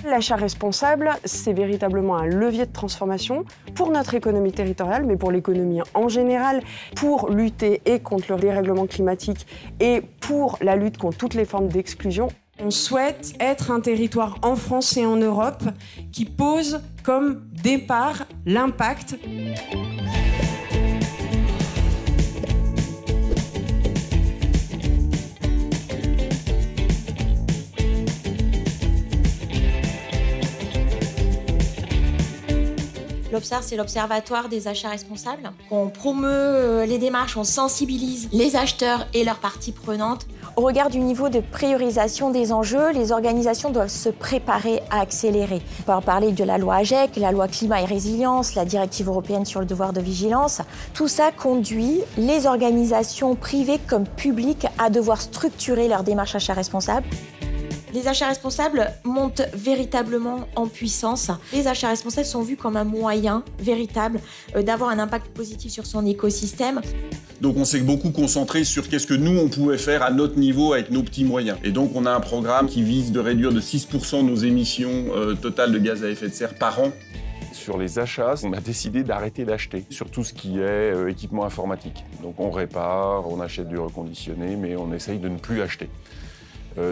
L'achat responsable, c'est véritablement un levier de transformation pour notre économie territoriale, mais pour l'économie en général, pour lutter et contre le dérèglement climatique et pour la lutte contre toutes les formes d'exclusion. On souhaite être un territoire en France et en Europe qui pose comme départ l'impact. L'Observe, c'est l'Observatoire des achats responsables. On promeut les démarches, on sensibilise les acheteurs et leurs parties prenantes. Au regard du niveau de priorisation des enjeux, les organisations doivent se préparer à accélérer. On peut parler de la loi AGEC, la loi climat et résilience, la directive européenne sur le devoir de vigilance. Tout ça conduit les organisations privées comme publiques à devoir structurer leur démarche achat responsable. Les achats responsables montent véritablement en puissance. Les achats responsables sont vus comme un moyen véritable d'avoir un impact positif sur son écosystème. Donc on s'est beaucoup concentré sur qu'est-ce que nous on pouvait faire à notre niveau avec nos petits moyens. Et donc on a un programme qui vise de réduire de 6% nos émissions totales de gaz à effet de serre par an. Sur les achats, on a décidé d'arrêter d'acheter sur tout ce qui est équipement informatique. Donc on répare, on achète du reconditionné, mais on essaye de ne plus acheter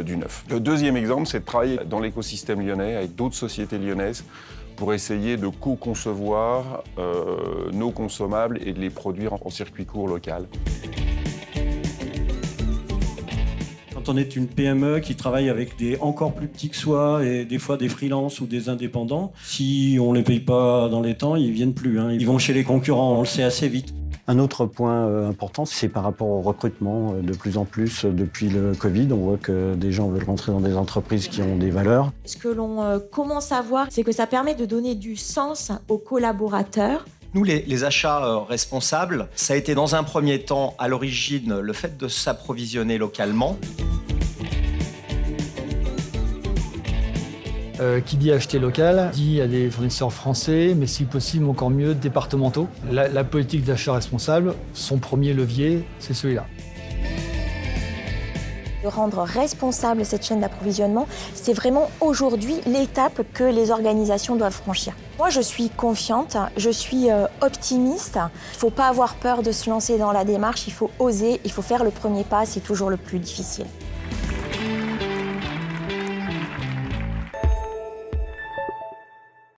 du neuf. Le deuxième exemple, c'est de travailler dans l'écosystème lyonnais avec d'autres sociétés lyonnaises pour essayer de co-concevoir nos consommables et de les produire en circuit court local. Quand on est une PME qui travaille avec des encore plus petits que soi et des fois des freelances ou des indépendants, si on ne les paye pas dans les temps, ils ne viennent plus. Ils vont chez les concurrents, on le sait assez vite. Un autre point important, c'est par rapport au recrutement. De plus en plus, depuis le Covid, on voit que des gens veulent rentrer dans des entreprises qui ont des valeurs. Ce que l'on commence à voir, c'est que ça permet de donner du sens aux collaborateurs. Nous, les achats responsables, ça a été dans un premier temps, à l'origine, le fait de s'approvisionner localement. Qui dit acheter local, dit à des fournisseurs français, mais si possible encore mieux départementaux. La politique d'achat responsable, son premier levier, c'est celui-là. De rendre responsable cette chaîne d'approvisionnement, c'est vraiment aujourd'hui l'étape que les organisations doivent franchir. Moi, je suis confiante, je suis optimiste. Il ne faut pas avoir peur de se lancer dans la démarche, il faut oser, il faut faire le premier pas, c'est toujours le plus difficile.